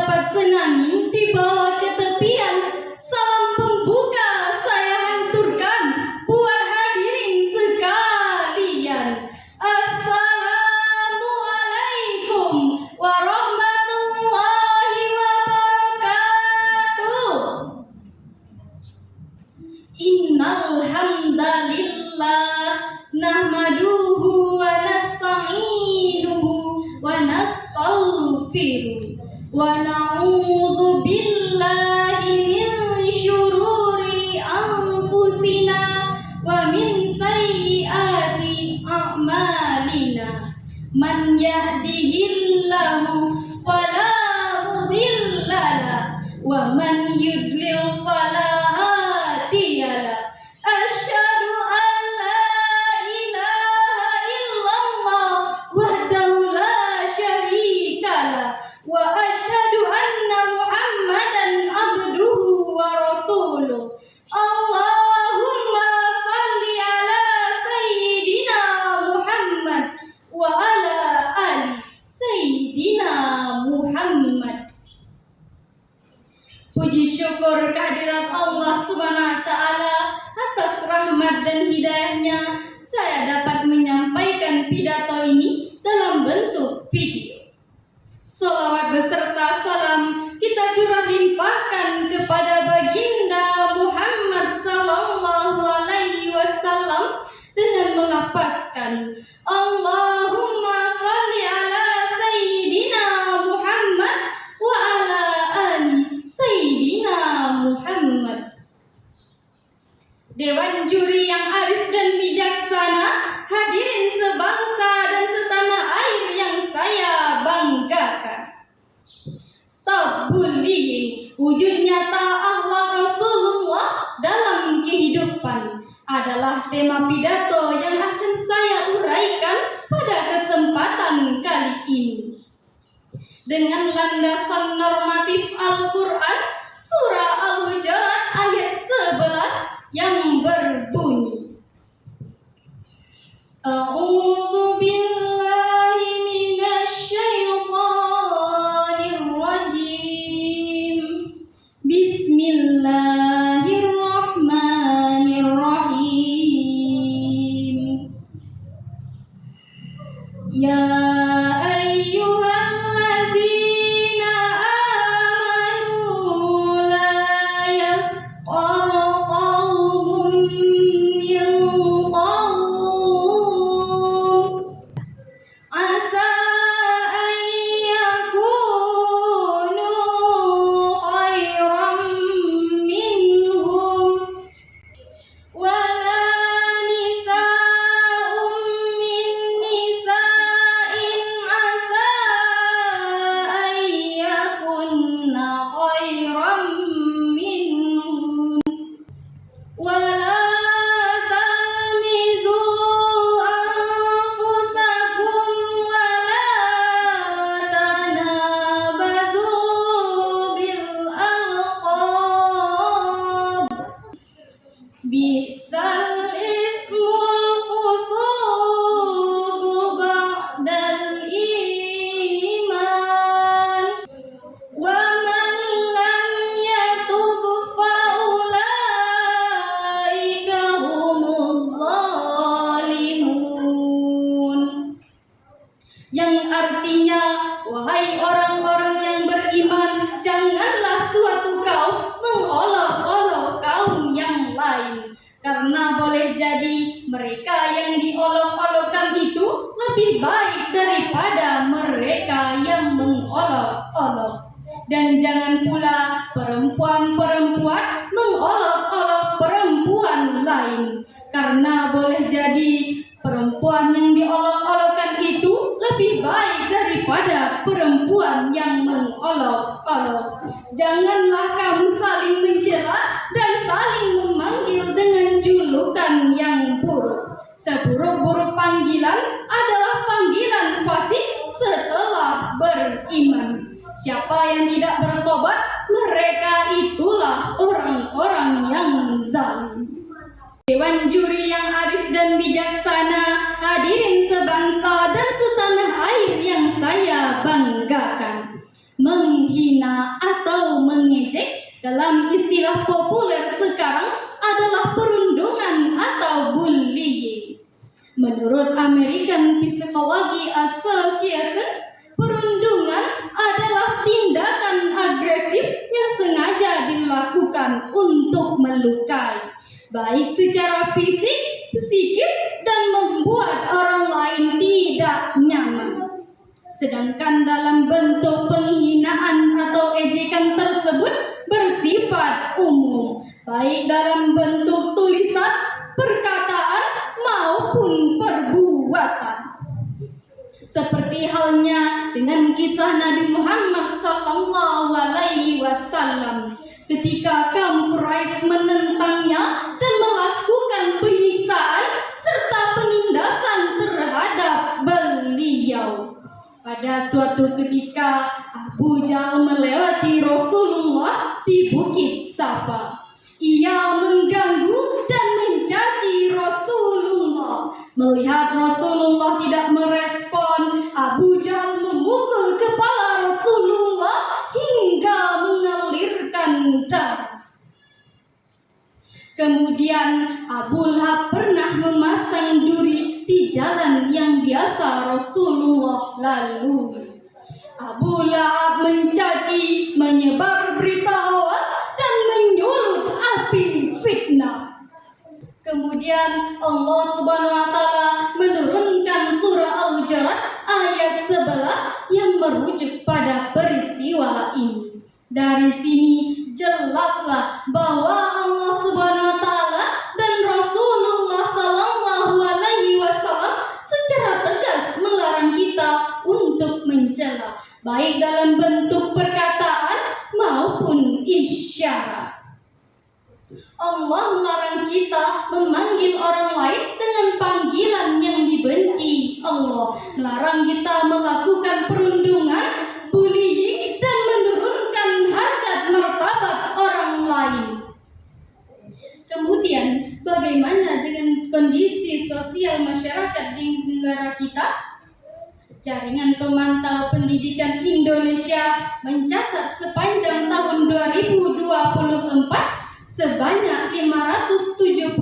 dapat senangin dibawa ke tepian. Salam pembuka saya hanturkan buat hadirin sekalian. Assalamualaikum warahmatullahi wabarakatuh. Innal hamdalillah nahmaduhu wa nasta'inuhu wa nastaghfiruh wa na'udzu billahi min syururi anfusina wa min sayyiati a'malina. Man yahdihillahu fala mudhillalah wa man yudlil fala hadiyalah. Asyhadu an la ilaha illallah wahdahu la syarikalah wa asyhadu anna Muhammadan abduhu wa rasuluh. Allahumma salli ala sayyidina Muhammad wa ala ali sayyidina Muhammad. Puji syukur kehadirat Allah Subhanahu wa taala atas rahmat dan hidayahnya saya dapat menyampaikan pidato ini dalam bentuk video. Salawat beserta salam kita curah limpahkan kepada baginda Muhammad sallallahu alaihi wasallam dengan melafazkan Allahumma salli ala sayyidina Muhammad wa ala ali sayyidina Muhammad. Dewan juri yang arif dan bijaksana, hadirin sebangsa dan setanah air yang saya banggakan. Stop bullying, wujud nyata akhlak Rasulullah dalam kehidupan adalah tema pidato yang akan saya uraikan pada kesempatan kali ini. Dengan landasan normatif Al-Quran, surah Al-Hujurat ayat 11 yang berbunyi A'udzu billahi minasy syaithanir rajim. Bismillahirrahmanirrahim. Ya ayyuhalladzina amanu la yasqar qaumun min qaum asa an yakunu khairan minhum wala nisa'un min nisa'in asa an yakunna khairan minhum wala talmizu anfusakum wala tanabazu bil alqab bi'sal ismul fusuqu ba'dal iman wa man lam yatub fa ulaika humuz zalimun. Yang artinya, wahai orang-orang yang beriman, janganlah suatu kaum mengolok-olok kaum yang lain, karena boleh jadi mereka yang diolok-olokkan itu lebih baik daripada mereka yang mengolok-olok. Dan jangan pula perempuan-perempuan mengolok-olok perempuan lain, karena boleh jadi perempuan yang diolok-olokkan itu lebih baik daripada perempuan yang mengolok-olok. Janganlah kamu saling mencela dan saling memanggil dengan julukan yang buruk. Seburuk-buruk panggilan adalah panggilan fasik setelah beriman. Siapa yang tidak bertobat, mereka itulah orang-orang yang zalim. Dewan juri yang arif dan bijaksana, hadirin sebangsa dan setanah air yang saya banggakan. menghina atau mengejek dalam istilah populer sekarang adalah perundungan atau bullying. Menurut American Psychology Association, perundungan adalah tindakan agresif yang sengaja dilakukan untuk melukai, baik secara fisik, psikis, dan membuat orang lain tidak nyaman. Sedangkan dalam bentuk penghinaan atau ejekan tersebut bersifat umum, baik dalam bentuk tulisan, perkataan, maupun perbuatan. Seperti halnya dengan kisah Nabi Muhammad SAW ketika kaum Quraisy menentangnya dan melakukan penyiksaan serta penindasan terhadap beliau. Pada suatu ketika Abu Jahal melewati Rasulullah di Bukit Safa. Ia mengganggu dan mencaci Rasulullah. Melihat Rasulullah tidak merespon, Abu Jahal memukul kepala Rasulullah hingga mengalirkan darah. Kemudian Abu Lahab pernah memasang duri di jalan yang biasa Rasulullah lalui. Abu Lahab mencaci, menyebar berita hoaks, dan menyulut api fitnah. Kemudian Allah Subhanahu wa Ta'ala menurunkan surah Al-Hujurat ayat 11 yang merujuk pada peristiwa ini. Dari sini jelaslah bahwa Allah Subhanahu wa Ta'ala dan Rasulullah Sallallahu Alaihi Wasallam secara tegas melarang kita untuk mencela, baik dalam bentuk perkataan maupun isyarat. Allah melarang kita memanggil orang lain dengan panggilan yang dibenci. Allah melarang kita melakukan perundungan, bullying, dan menurunkan harkat martabat orang lain. Kemudian, bagaimana dengan kondisi sosial masyarakat di negara kita? Jaringan Pemantau Pendidikan Indonesia mencatat sepanjang tahun 2024 sebanyak 573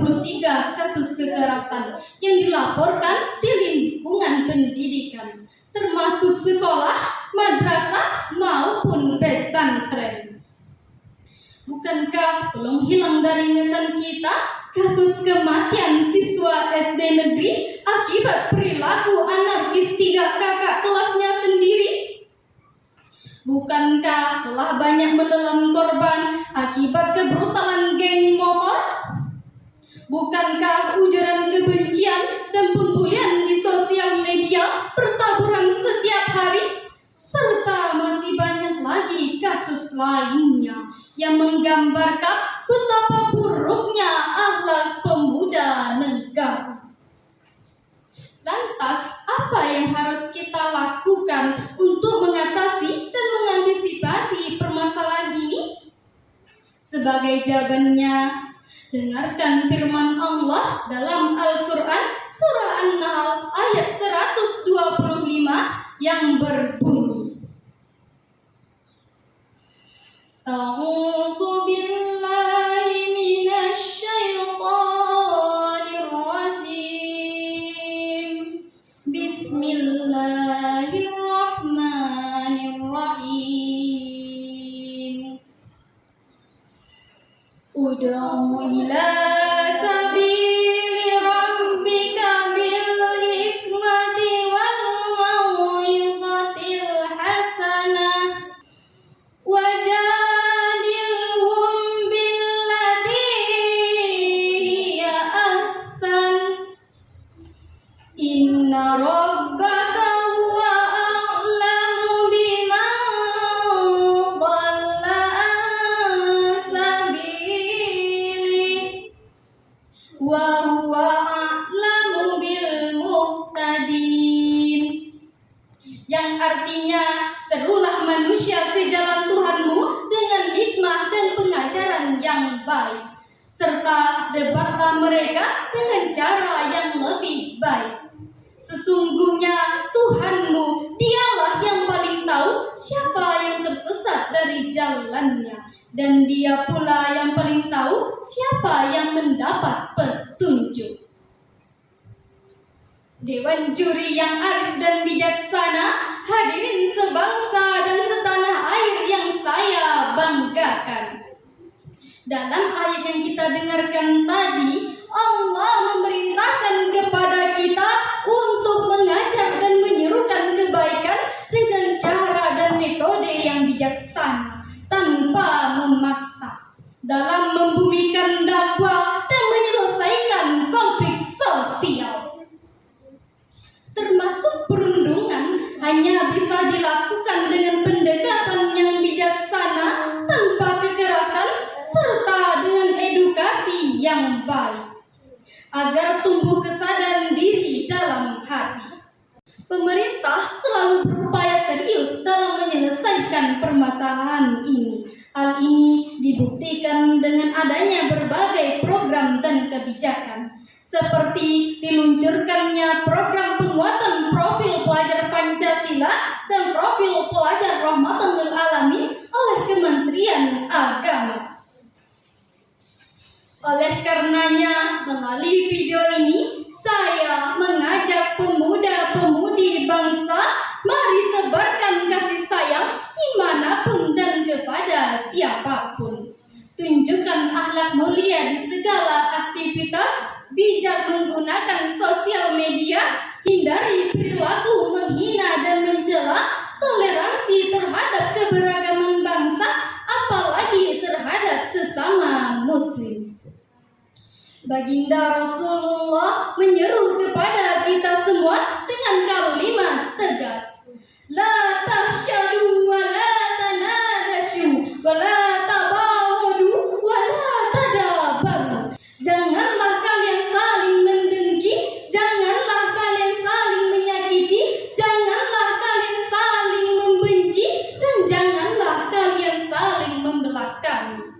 kasus kekerasan yang dilaporkan di lingkungan pendidikan, termasuk sekolah, madrasah, maupun pesantren. Bukankah belum hilang dari ingatan kita kasus kematian siswa SD negeri akibat perilaku anarkis 3 kakak kelasnya sendiri? Bukankah telah banyak menelan korban akibat kebrutalan geng motor? Bukankah ujaran kebencian dan pembulian di sosial media bertaburan setiap hari? Serta masih banyak lagi kasus lainnya yang menggambarkan betapa buruknya akhlak pemuda negara. Lantas, apa yang harus kita lakukan untuk mengatasi dan mengantisipasi permasalahan ini? Sebagai jawabannya, dengarkan firman Allah dalam Al-Quran Surah An-Nahl ayat 125 yang berbunyi, A'udzu billahi minasy syaithanir rajim. Bismillahirrahmanirrahim. Ud'u ila sabili rabbika bil hikmati wal mau'izatil hasanah wajadilhum billati hiya ahsan. Inna rabbaka huwa a'lamu biman dhalla an sabili wa huwa a'lamu bil muhtadin. Yang artinya, serulah manusia ke jalan Tuhanmu dengan hikmah dan pengajaran yang baik, serta debatlah mereka dengan cara yang lebih baik. Sesungguhnya Tuhanmu, dialah yang paling tahu siapa yang tersesat jalannya, dan Dia pula yang paling tahu siapa yang mendapat petunjuk. Dewan juri yang arif dan bijaksana, hadirin sebangsa dan setanah air yang saya banggakan. Dalam ayat yang kita dengarkan tadi, Allah memerintahkan kepada kita untuk mengajak dan menyerukan kebaikan dengan cara dan metode yang bijaksana, tanpa memaksa, dalam membumikan dakwah dan menyelesaikan konflik sosial. Termasuk perundungan hanya bisa dilakukan dengan pendekatan yang bijaksana, tanpa kekerasan, serta dengan edukasi yang baik, agar tumbuh kesadaran diri dalam hati. Pemerintah selalu berupaya serius dalam menyelesaikan permasalahan ini. Hal ini dibuktikan dengan adanya berbagai program dan kebijakan, seperti diluncurkannya program penguatan profil pelajar Pancasila dan profil pelajar Rahmatan lil Alamin oleh Kementerian Agama. Oleh karenanya, melalui video ini, saya mengajak pemuda-pemudi bangsa, mari tebarkan kasih sayang dimanapun dan kepada siapapun. Tunjukkan akhlak mulia di segala aktivitas, bijak menggunakan sosial media, hindari perilaku menghina dan mencela, toleransi terhadap keberagaman bangsa, apalagi terhadap sesama muslim. Baginda Rasulullah menyeru kepada kita semua dengan kalimat tegas, la tahsyadu wa la tanadasyu wa la tabawadu wa la tadabaru. Janganlah kalian saling mendengki, janganlah kalian saling menyakiti, janganlah kalian saling membenci, dan janganlah kalian saling membelakangi.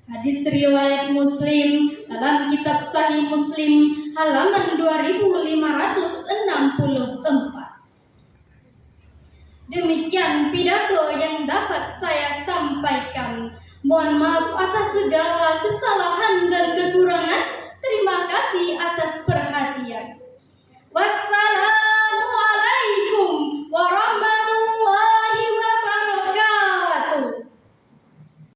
Hadis riwayat Muslim dalam kitab Sahih Muslim halaman 2564. Demikian pidato yang dapat saya sampaikan. Mohon maaf atas segala kesalahan